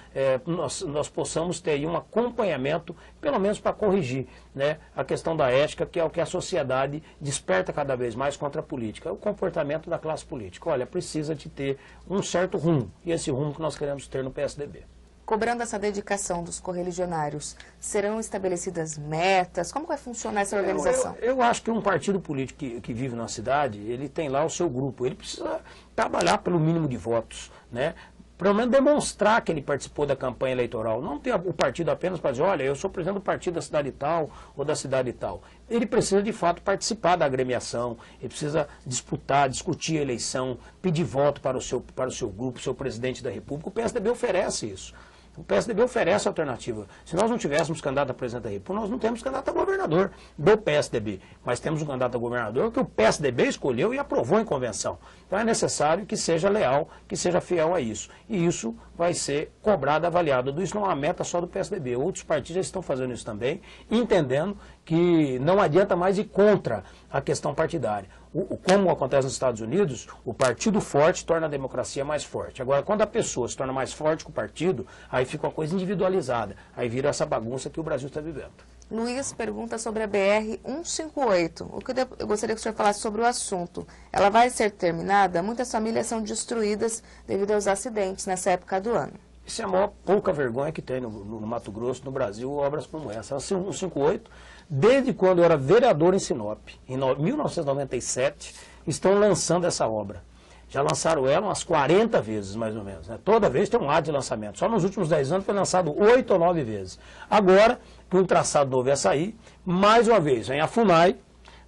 Nós possamos ter aí um acompanhamento, pelo menos para corrigir, né, a questão da ética, que é o que a sociedade desperta cada vez mais contra a política. O comportamento da classe política. Olha, precisa de ter um certo rumo, e esse rumo que nós queremos ter no PSDB. Cobrando essa dedicação dos correligionários, serão estabelecidas metas? Como vai funcionar essa organização? Eu acho que um partido político que vive na cidade, ele tem lá o seu grupo, ele precisa trabalhar pelo mínimo de votos, né? Pelo menos demonstrar que ele participou da campanha eleitoral. Não ter o partido apenas para dizer, olha, eu sou presidente do partido da cidade tal ou da cidade tal. Ele precisa, de fato, participar da agremiação, ele precisa disputar, discutir a eleição, pedir voto para o seu grupo, seu presidente da República. O PSDB oferece isso. O PSDB oferece alternativa. Se nós não tivéssemos candidato a presidente da República, nós não temos candidato a governador do PSDB. Mas temos um candidato a governador que o PSDB escolheu e aprovou em convenção. Então é necessário que seja leal, que seja fiel a isso. E isso vai ser cobrado, avaliado. Isso não é uma meta só do PSDB. Outros partidos já estão fazendo isso também, entendendo que não adianta mais ir contra a questão partidária. Como acontece nos Estados Unidos, o partido forte torna a democracia mais forte. Agora, quando a pessoa se torna mais forte que o partido, aí fica uma coisa individualizada. Aí vira essa bagunça que o Brasil está vivendo. Luiz pergunta sobre a BR-158. O que eu gostaria que o senhor falasse sobre o assunto. Ela vai ser terminada? Muitas famílias são destruídas devido aos acidentes nessa época do ano. Isso é a maior pouca vergonha que tem no Mato Grosso, no Brasil, obras como essa. A 158, desde quando eu era vereador em Sinop, em 1997, estão lançando essa obra. Já lançaram ela umas 40 vezes, mais ou menos. Né? Toda vez tem um ato de lançamento. Só nos últimos 10 anos foi lançado 8 ou 9 vezes. Agora, que um traçado novo ia sair, mais uma vez, vem a FUNAI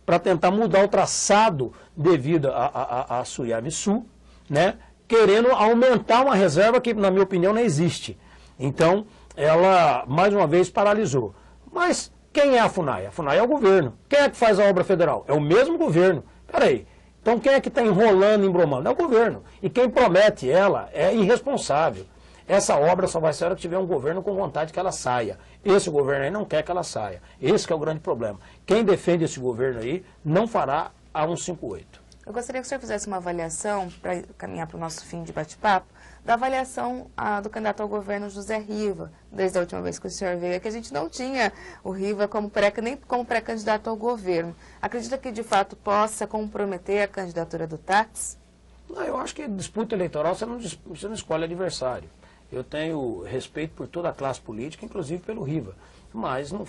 para tentar mudar o traçado devido a Suyami-Sul, né? Querendo aumentar uma reserva que, na minha opinião, não existe. Então, ela, mais uma vez, paralisou. Mas quem é a FUNAI? A FUNAI é o governo. Quem é que faz a obra federal? É o mesmo governo. Peraí. Então, quem é que está enrolando, embromando? É o governo. E quem promete ela é irresponsável. Essa obra só vai ser hora que tiver um governo com vontade que ela saia. Esse governo aí não quer que ela saia. Esse que é o grande problema. Quem defende esse governo aí não fará a 158. Eu gostaria que o senhor fizesse uma avaliação, para caminhar para o nosso fim de bate-papo, da avaliação do candidato ao governo José Riva, desde a última vez que o senhor veio, é que a gente não tinha o Riva nem como pré-candidato ao governo. Acredita que, de fato, possa comprometer a candidatura do Táxi? Não, eu acho que disputa eleitoral você não escolhe adversário. Eu tenho respeito por toda a classe política, inclusive pelo Riva. Mas não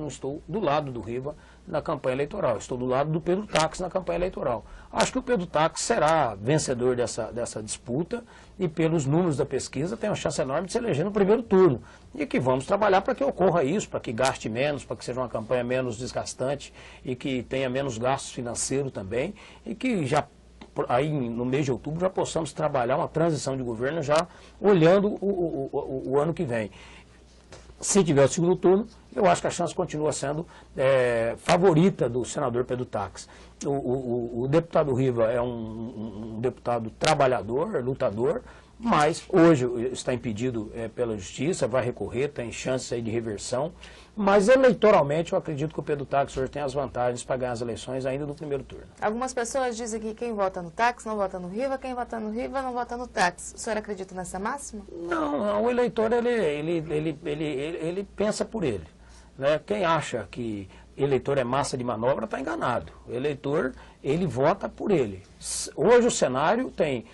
estou do lado do Riva na campanha eleitoral. Estou do lado do Pedro Táxi na campanha eleitoral. Acho que o Pedro Táxi será vencedor dessa disputa e, pelos números da pesquisa, tem uma chance enorme de se eleger no primeiro turno. E que vamos trabalhar para que ocorra isso, para que gaste menos, para que seja uma campanha menos desgastante e que tenha menos gastos financeiros também e que já aí no mês de outubro já possamos trabalhar uma transição de governo já olhando o ano que vem. Se tiver o segundo turno, eu acho que a chance continua sendo favorita do senador Pedro Táxi. O deputado Riva é um deputado trabalhador, lutador, mas hoje está impedido pela justiça, vai recorrer, tem chances aí de reversão, mas eleitoralmente eu acredito que o Pedro Táxi hoje tem as vantagens para ganhar as eleições ainda no primeiro turno. Algumas pessoas dizem que quem vota no Táxi não vota no Riva, quem vota no Riva não vota no Táxi. O senhor acredita nessa máxima? Não, o eleitor ele pensa por ele. Né? Quem acha que eleitor é massa de manobra está enganado. O eleitor, ele vota por ele. Hoje o cenário tem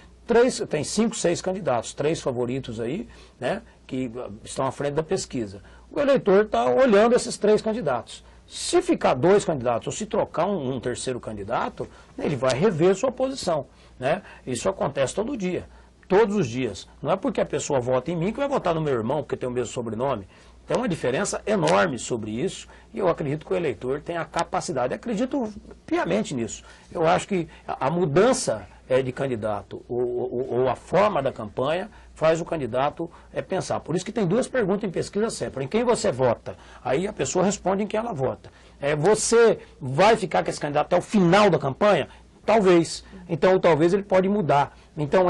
5, 6 candidatos, 3 favoritos aí, né, que estão à frente da pesquisa. O eleitor está olhando esses 3 candidatos. Se ficar 2 candidatos ou se trocar um terceiro candidato, ele vai rever sua posição. Né? Isso acontece todo dia, todos os dias. Não é porque a pessoa vota em mim que vai votar no meu irmão, porque tem o mesmo sobrenome. Tem uma diferença enorme sobre isso e eu acredito que o eleitor tem a capacidade, acredito piamente nisso. Eu acho que a mudança de candidato ou a forma da campanha faz o candidato pensar. Por isso que tem duas perguntas em pesquisa sempre. Em quem você vota? Aí a pessoa responde em quem ela vota. Você vai ficar com esse candidato até o final da campanha? Talvez. Então, talvez ele pode mudar. Então,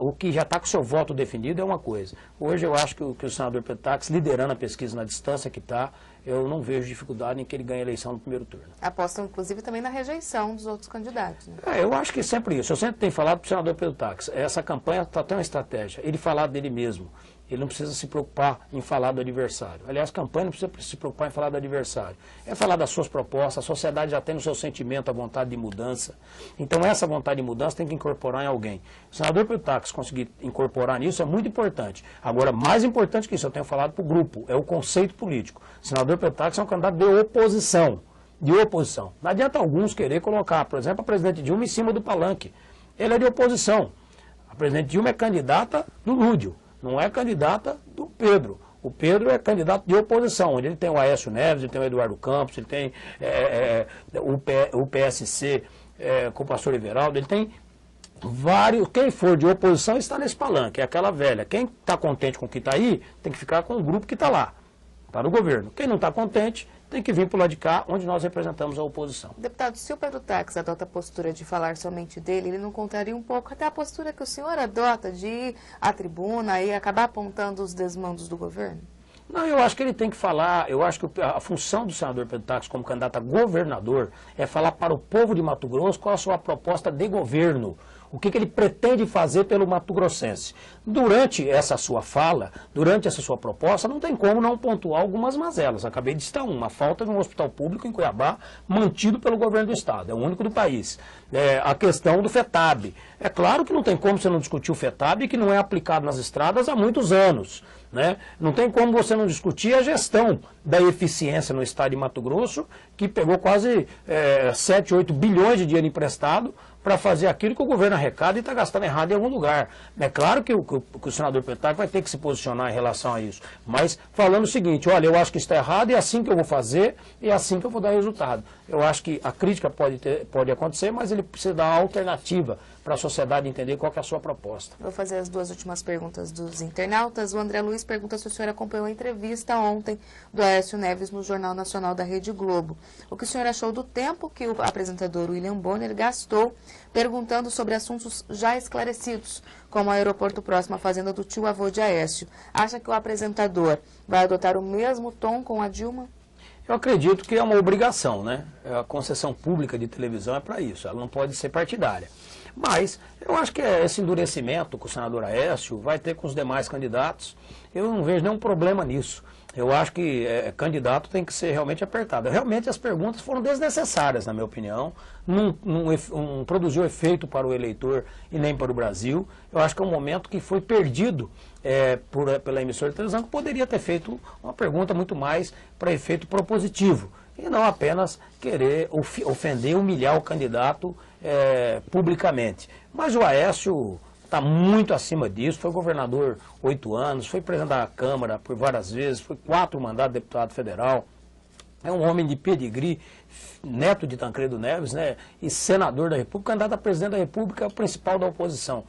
o que já está com o seu voto definido é uma coisa. Hoje eu acho que o senador Pedro Táxi, liderando a pesquisa na distância que está, eu não vejo dificuldade em que ele ganhe a eleição no primeiro turno. Apostam, inclusive, também na rejeição dos outros candidatos. Né? Eu acho que é sempre isso. Eu sempre tenho falado para o senador Pedro Táxi, essa campanha está tendo uma estratégia. Ele falar dele mesmo. Ele não precisa se preocupar em falar do adversário. Aliás, a campanha não precisa se preocupar em falar do adversário. É falar das suas propostas, a sociedade já tem no seu sentimento a vontade de mudança. Então, essa vontade de mudança tem que incorporar em alguém. O senador Pedro Táxi conseguir incorporar nisso é muito importante. Agora, mais importante que isso, eu tenho falado para o grupo, é o conceito político. O senador Pedro Táxi é um candidato de oposição. De oposição. Não adianta alguns querer colocar, por exemplo, a presidente Dilma em cima do palanque. Ele é de oposição. A presidente Dilma é candidata do Lúdio. Não é candidata do Pedro. O Pedro é candidato de oposição, onde ele tem o Aécio Neves, ele tem o Eduardo Campos, ele tem o PSC com o pastor Everaldo, ele tem vários. Quem for de oposição está nesse palanque, é aquela velha. Quem está contente com o que está aí, tem que ficar com o grupo que está lá, está no governo. Quem não está contente, tem que vir para o lado de cá, onde nós representamos a oposição. Deputado, se o Pedro Táxi adota a postura de falar somente dele, ele não contraria um pouco até a postura que o senhor adota de ir à tribuna e acabar apontando os desmandos do governo? Não, eu acho que ele tem que falar, eu acho que a função do senador Pedro Táxi como candidato a governador é falar para o povo de Mato Grosso qual a sua proposta de governo. O que ele pretende fazer pelo Mato Grossense. Durante essa sua fala, durante essa sua proposta, não tem como não pontuar algumas mazelas. Acabei de citar uma falta de um hospital público em Cuiabá, mantido pelo governo do Estado, é o único do país. A questão do FETAB. É claro que não tem como você não discutir o FETAB, que não é aplicado nas estradas há muitos anos. Né? Não tem como você não discutir a gestão da eficiência no estado de Mato Grosso, que pegou quase 7, 8 bilhões de dinheiro emprestado para fazer aquilo que o governo arrecada e está gastando errado em algum lugar. É claro que o senador Pedro Táxi vai ter que se posicionar em relação a isso, mas falando o seguinte, olha, eu acho que isso está errado, é assim que eu vou fazer e é assim que eu vou dar resultado. Eu acho que a crítica pode acontecer, mas ele precisa dar uma alternativa para a sociedade entender qual que é a sua proposta. Vou fazer as duas últimas perguntas dos internautas. O André Luiz pergunta se o senhor acompanhou a entrevista ontem do Aécio Neves no Jornal Nacional da Rede Globo. O que o senhor achou do tempo que o apresentador William Bonner gastou perguntando sobre assuntos já esclarecidos, como o aeroporto próximo à fazenda do tio-avô de Aécio. Acha que o apresentador vai adotar o mesmo tom com a Dilma? Eu acredito que é uma obrigação, né? A concessão pública de televisão é para isso, ela não pode ser partidária. Mas eu acho que esse endurecimento com o senador Aécio vai ter com os demais candidatos. Eu não vejo nenhum problema nisso. Eu acho que candidato tem que ser realmente apertado. Realmente as perguntas foram desnecessárias, na minha opinião. Não produziu efeito para o eleitor e nem para o Brasil. Eu acho que é um momento que foi perdido pela emissora de televisão, que poderia ter feito uma pergunta muito mais para efeito propositivo. E não apenas querer ofender, humilhar o candidato publicamente. Mas o Aécio está muito acima disso, foi governador 8 anos, foi presidente da Câmara por várias vezes, foi 4 mandatos de deputado federal, é um homem de pedigree, neto de Tancredo Neves, né, e senador da República, candidato a presidente da República, é o principal da oposição.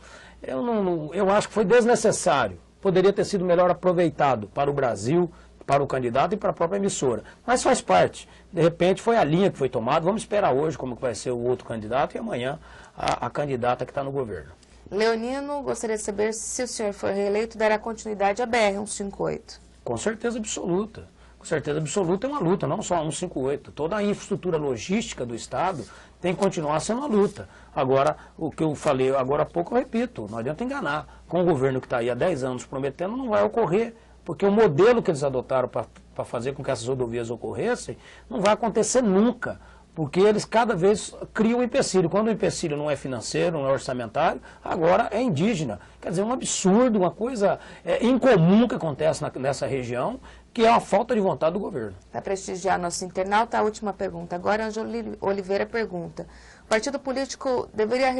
Eu acho que foi desnecessário, poderia ter sido melhor aproveitado para o Brasil, para o candidato e para a própria emissora. Mas faz parte. De repente foi a linha que foi tomada. Vamos esperar hoje como que vai ser o outro candidato e amanhã a candidata que está no governo. Leonino, gostaria de saber se o senhor for reeleito, dará continuidade à BR-158. Com certeza absoluta. Com certeza absoluta é uma luta, não só a 158. Toda a infraestrutura logística do Estado tem que continuar sendo uma luta. Agora, o que eu falei agora há pouco, eu repito, não adianta enganar. Com o governo que está aí há 10 anos prometendo, não vai ocorrer. Porque o modelo que eles adotaram para fazer com que essas rodovias ocorressem não vai acontecer nunca, porque eles cada vez criam um empecilho. Quando o empecilho não é financeiro, não é orçamentário, agora é indígena. Quer dizer, um absurdo, uma coisa incomum que acontece nessa região, que é uma falta de vontade do governo. Para prestigiar nosso internauta, a última pergunta. Agora, Ângelo Oliveira pergunta: o partido político deveria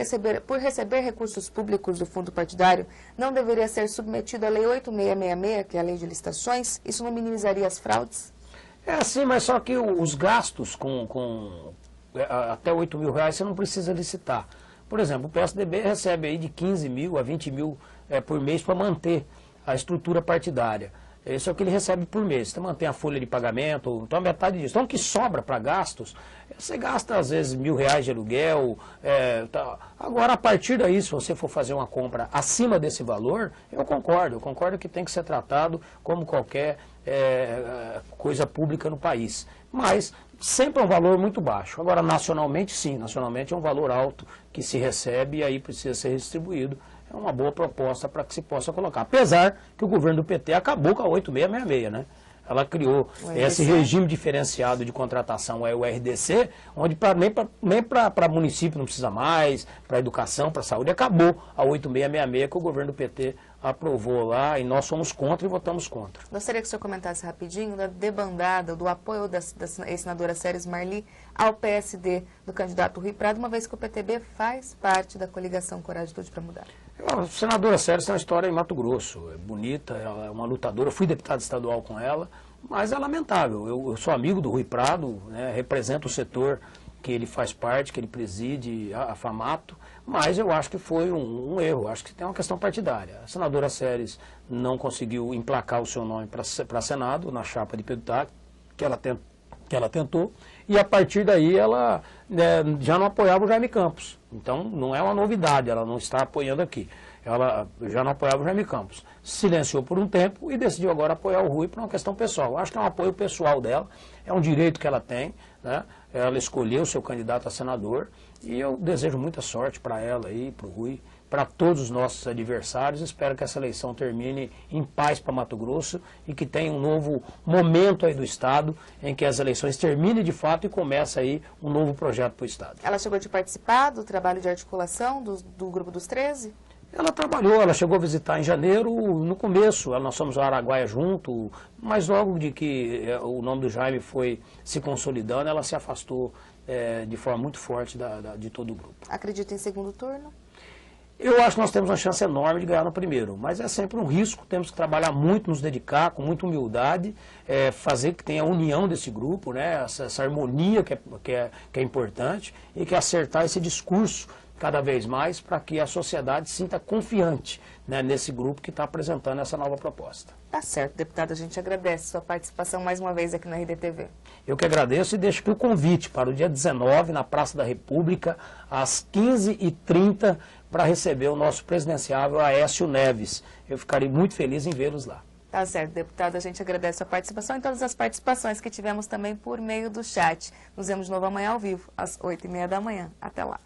por receber recursos públicos do fundo partidário, não deveria ser submetido à Lei 8666, que é a Lei de Licitações? Isso não minimizaria as fraudes? É sim, mas só que os gastos até R$8.000 você não precisa licitar. Por exemplo, o PSDB recebe aí de 15 mil a 20 mil por mês para manter a estrutura partidária. Isso é o que ele recebe por mês. Você mantém a folha de pagamento, então metade disso. Então o que sobra para gastos, você gasta às vezes R$1.000 de aluguel. Agora, a partir daí, se você for fazer uma compra acima desse valor, eu concordo que tem que ser tratado como qualquer coisa pública no país. Mas sempre é um valor muito baixo. Agora, nacionalmente, sim, nacionalmente é um valor alto que se recebe e aí precisa ser redistribuído. É uma boa proposta para que se possa colocar. Apesar que o governo do PT acabou com a 8666, né? Ela criou esse regime diferenciado de contratação, o RDC, onde nem para município não precisa mais, para educação, para saúde, acabou a 8666 que o governo do PT aprovou lá e nós somos contra e votamos contra. Gostaria que o senhor comentasse rapidinho da debandada, do apoio da ex-senadora Séries Marli ao PSD do candidato Rui Prado, uma vez que o PTB faz parte da coligação Coragem Atitude para Mudar. A senadora Séries tem uma história em Mato Grosso, é bonita, ela é uma lutadora, fui deputado estadual com ela, mas é lamentável. Eu sou amigo do Rui Prado, né, represento o setor que ele faz parte, que ele preside, a FAMATO, mas eu acho que foi um erro, acho que tem uma questão partidária. A senadora Séries não conseguiu emplacar o seu nome para Senado, na chapa de Pedro Taque, que ela tentou, e a partir daí ela já não apoiava o Jaime Campos. Então não é uma novidade, ela não está apoiando aqui. Ela já não apoiava o Jaime Campos. Silenciou por um tempo e decidiu agora apoiar o Rui por uma questão pessoal. Acho que é um apoio pessoal dela, é um direito que ela tem, né? Ela escolheu o seu candidato a senador e eu desejo muita sorte para ela e para o Rui, para todos os nossos adversários. Espero que essa eleição termine em paz para Mato Grosso e que tenha um novo momento aí do Estado em que as eleições terminem de fato e comece aí um novo projeto para o Estado. Ela chegou de participar do trabalho de articulação do Grupo dos 13? Ela trabalhou, ela chegou a visitar em janeiro, no começo, nós fomos ao Araguaia junto, mas logo de que o nome do Jaime foi se consolidando, ela se afastou de forma muito forte de todo o grupo. Acredita em segundo turno? Eu acho que nós temos uma chance enorme de ganhar no primeiro, mas é sempre um risco, temos que trabalhar muito, nos dedicar com muita humildade, fazer que tenha a união desse grupo, né, essa harmonia que é importante e que acertar esse discurso cada vez mais para que a sociedade sinta confiante, né, nesse grupo que está apresentando essa nova proposta. Tá certo, deputado, a gente agradece sua participação mais uma vez aqui na RDTV. Eu que agradeço e deixo aqui o convite para o dia 19, na Praça da República, às 15h30, para receber o nosso presidenciável Aécio Neves. Eu ficarei muito feliz em vê-los lá. Tá certo, deputado, a gente agradece a participação e todas as participações que tivemos também por meio do chat. Nos vemos de novo amanhã ao vivo, às 8h30 da manhã. Até lá.